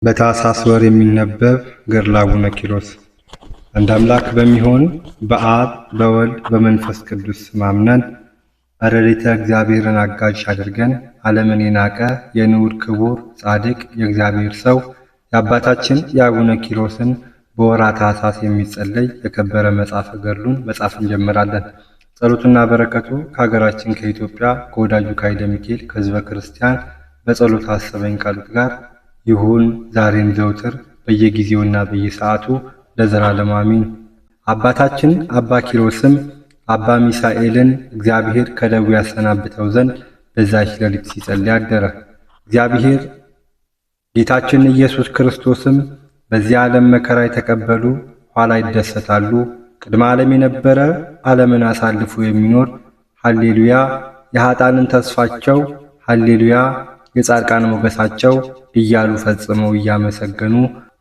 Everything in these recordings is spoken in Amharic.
በታኅሳስ ወር የሚነበብ ገድለ አቡነ ኪሮስ። አንድ አምላክ በሚሆን በአብ በወልድ በመንፈስ ቅዱስ ማምነን ረድኤተ እግዚአብሔርን አጋዥ አድርገን ዓለምን የናቀ የንዑድ ክቡር ጻድቅ የእግዚአብሔር ሰው የአባታችን የአቡነ ኪሮስን በወርኃ ታኅሳስ የሚጸለይ የከበረ መጽሐፈ ገድሉን መጻፍ እንጀምራለን። ጸሎቱና በረከቱ ከሀገራችን ከኢትዮጵያ ከወዳጁ ከኃይለ ሚካኤል ከሕዝበ ክርስቲያን በጸሎት አስበኝ ካሉት ጋር ይሁን ዛሬም ዘውትር በየጊዜውና በየሰዓቱ ለዘላለም አሜን። አባታችን አባ ኪሮስም አባ ሚሳኤልን እግዚአብሔር ከደዌ ያሰናብተው ዘንድ በዛች ሌሊት ሲጸልይ አደረ። እግዚአብሔር ጌታችን ኢየሱስ ክርስቶስም በዚህ ዓለም መከራ የተቀበሉ ኋላ ይደሰታሉ፣ ቅድመ ዓለም የነበረ ዓለምን አሳልፎ የሚኖር ሃሌሉያ፣ የኃጥአንን ተስፋቸው ሃሌሉያ፣ የጻድቃን ሞገሳቸው እያሉ ፈጽመው እያመሰገኑ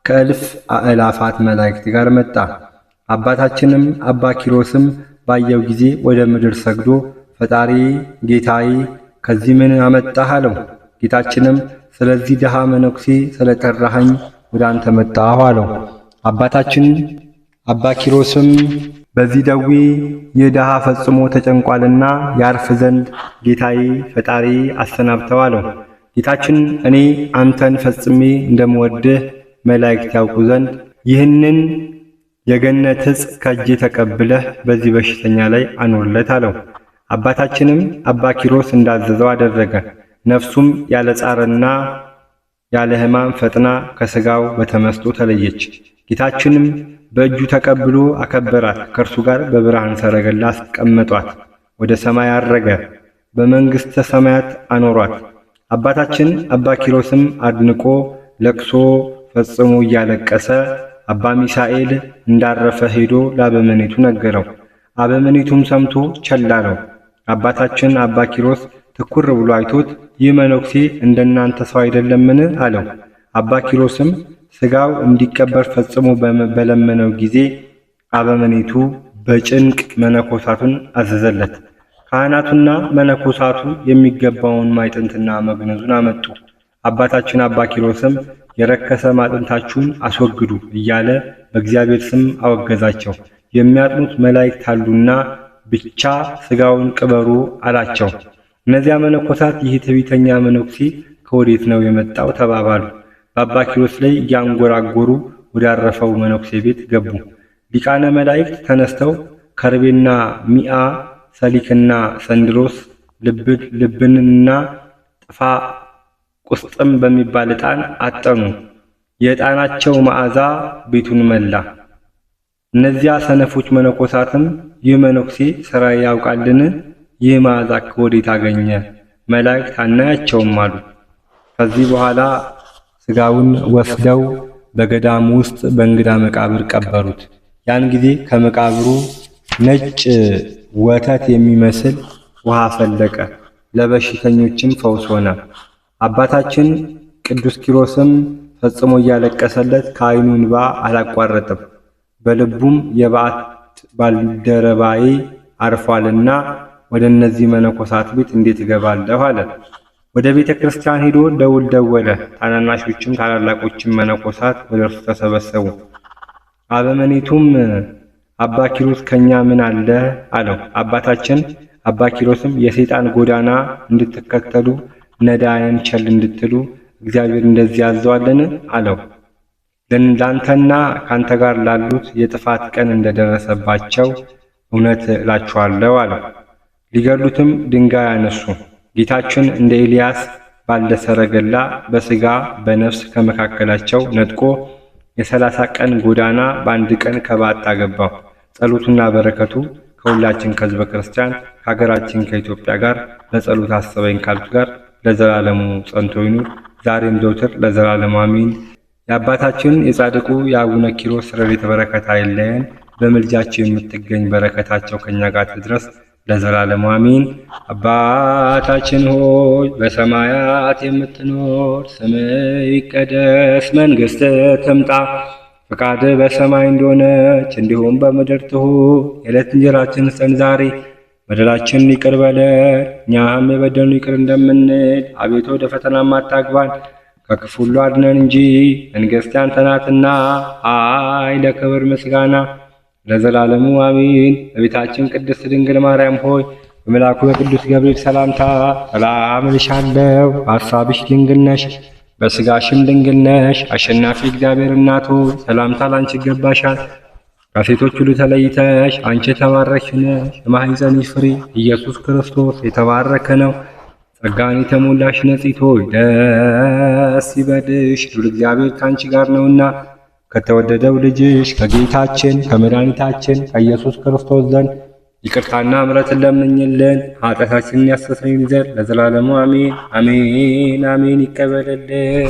ከእልፍ አእላፋት መላእክት ጋር መጣ። አባታችንም አባ ኪሮስም ባየው ጊዜ ወደ ምድር ሰግዶ ፈጣሪ ጌታዬ ከዚህ ምን አመጣህ አለው። ጌታችንም ስለዚህ ድሃ መነኩሴ ስለጠራኸኝ ወደ አንተ መጣሁ አለው። አባታችን አባ ኪሮስም በዚህ ደዌ ይህ ድሃ ፈጽሞ ተጨንቋልና ያርፍ ዘንድ ጌታዬ ፈጣሪ አሰናብተው አለው። ጌታችን እኔ አንተን ፈጽሜ እንደምወድህ መላእክት ያውቁ ዘንድ ይህንን የገነት ዕፅ ከእጄ ተቀብለህ በዚህ በሽተኛ ላይ አኖርለት አለው። አባታችንም አባ ኪሮስ እንዳዘዘው አደረገ። ነፍሱም ያለ ጻርና ያለ ሕማም ፈጥና ከሥጋው በተመስጦ ተለየች። ጌታችንም በእጁ ተቀብሎ አከበራት። ከእርሱ ጋር በብርሃን ሰረገላ አስቀመጧት። ወደ ሰማይ አረገ። በመንግሥተ ሰማያት አኖሯት። አባታችን አባ ኪሮስም አድንቆ ለቅሶ ፈጽሞ እያለቀሰ አባ ሚሳኤል እንዳረፈ ሄዶ ለአበምኔቱ ነገረው። አበምኔቱም ሰምቶ ቸል አለው። አባታችን አባ ኪሮስ ትኩር ብሎ አይቶት ይህ መነኩሴ እንደናንተ ሰው አይደለምን? አለው። አባ ኪሮስም ሥጋው እንዲቀበር ፈጽሞ በለመነው ጊዜ አበምኔቱ በጭንቅ መነኮሳቱን አዘዘለት። ካህናቱና መነኮሳቱ የሚገባውን ማዕጠንትና መግነዙን አመጡ። አባታችን አባ ኪሮስም የረከሰ ማዕጠንታችሁን አስወግዱ እያለ በእግዚአብሔር ስም አወገዛቸው። የሚያጥኑት መላእክት አሉና ብቻ ሥጋውን ቅበሩ አላቸው። እነዚያ መነኮሳት ይህ ትዕቢተኛ መነኩሴ ከወዴት ነው የመጣው ተባባሉ። በአባ ኪሮስ ላይ እያንጎራጎሩ ወዳረፈው መነኩሴ ቤት ገቡ። ሊቃነ መላእክት ተነስተው ከርቤና ሚአ ሰሊክና ሰንድሮስ ልብንና ጥፋ ቁስጥም በሚባል ዕጣን አጠኑ። የዕጣናቸው መዓዛ ቤቱን መላ። እነዚያ ሰነፎች መነኮሳትም ይህ መነኩሴ ሥራ ያውቃልን? ይህ መዓዛ ከወዴት አገኘ? መላእክት አናያቸውም አሉ። ከዚህ በኋላ ሥጋውን ወስደው በገዳሙ ውስጥ በእንግዳ መቃብር ቀበሩት። ያን ጊዜ ከመቃብሩ ነጭ ወተት የሚመስል ውሃ ፈለቀ። ለበሽተኞችም ፈውስ ሆነ። አባታችን ቅዱስ ኪሮስም ፈጽሞ እያለቀሰለት ከዓይኑ እንባ አላቋረጠም። በልቡም የበዓት ባልደረባዬ አርፏልና ወደ እነዚህ መነኮሳት ቤት እንዴት እገባለሁ አለ። ወደ ቤተ ክርስቲያን ሄዶ ደውል ደወለ። ታናናሾችም ታላላቆችም መነኮሳት ወደ እርሱ ተሰበሰቡ። አበምኔቱም አባ ኪሮስ ከኛ ምን አለ አለው። አባታችን አባ ኪሮስም የሰይጣን ጎዳና እንድትከተሉ ነዳያን ቸል እንድትሉ እግዚአብሔር እንደዚህ ያዘዋልን? አለው። ለአንተና ካንተ ጋር ላሉት የጥፋት ቀን እንደደረሰባቸው እውነት እላችኋለሁ አለው። ሊገድሉትም ድንጋይ አነሱ። ጌታችን እንደ ኤልያስ ባለ ሰረገላ በሥጋ በነፍስ ከመካከላቸው ነጥቆ የ30 ቀን ጎዳና በአንድ ቀን ከባዕት አገባው። ጸሎቱና በረከቱ ከሁላችን ከሕዝበ ክርስቲያን ከሀገራችን ከኢትዮጵያ ጋር በጸሎት አስበኝ ካሉት ጋር ለዘላለሙ ጸንቶ ይኑር ዛሬም ዘውትር ለዘላለሙ አሜን። የአባታችን የጻድቁ የአቡነ ኪሮስ ረድኤተ በረከት አይለየን። በምልጃቸው የምትገኝ በረከታቸው ከኛ ጋር ትድረስ ለዘላለሙ አሜን። አባታችን ሆይ በሰማያት የምትኖር፣ ስምህ ይቀደስ፣ መንግሥትህ ትምጣ፣ ፈቃድህ በሰማይ እንደሆነች እንዲሁም በምድር ትሁን። የዕለት እንጀራችንን ስጠን ዛሬ፣ በደላችንን ይቅር በለን እኛም የበደሉንን ይቅር እንደምንል፣ አቤቱ ወደ ፈተና አታግባን ከክፉ ሁሉ አድነን እንጂ መንግሥት ያንተ ናትና፣ ኃይል፣ ክብር፣ ምስጋና ለዘላለሙ አሜን። እመቤታችን ቅድስት ድንግል ማርያም ሆይ በመልአኩ በቅዱስ ገብርኤል ሰላምታ ሰላም እልሻለሁ። በሐሳብሽ ድንግል ነሽ፣ በሥጋሽም ድንግል ነሽ። አሸናፊ እግዚአብሔር እናቱ ሰላምታ ላንቺ ይገባሻል። ከሴቶች ሁሉ ተለይተሽ አንቺ የተባረክሽ ነሽ። የማኅፀንሽ ፍሬ ኢየሱስ ክርስቶስ የተባረከ ነው። ጸጋን የተሞላሽ ንጽሕት ሆይ ደስ ይበልሽ፣ ሉል እግዚአብሔር ከአንቺ ጋር ነውና ከተወደደው ልጅሽ ከጌታችን ከመድኃኒታችን ከኢየሱስ ክርስቶስ ዘንድ ይቅርታና ምሕረትን ለምኝልን ኃጢአታችንን ያስተሰርይልን ዘንድ ለዘላለሙ አሜን አሜን አሜን። ይቀበልልን።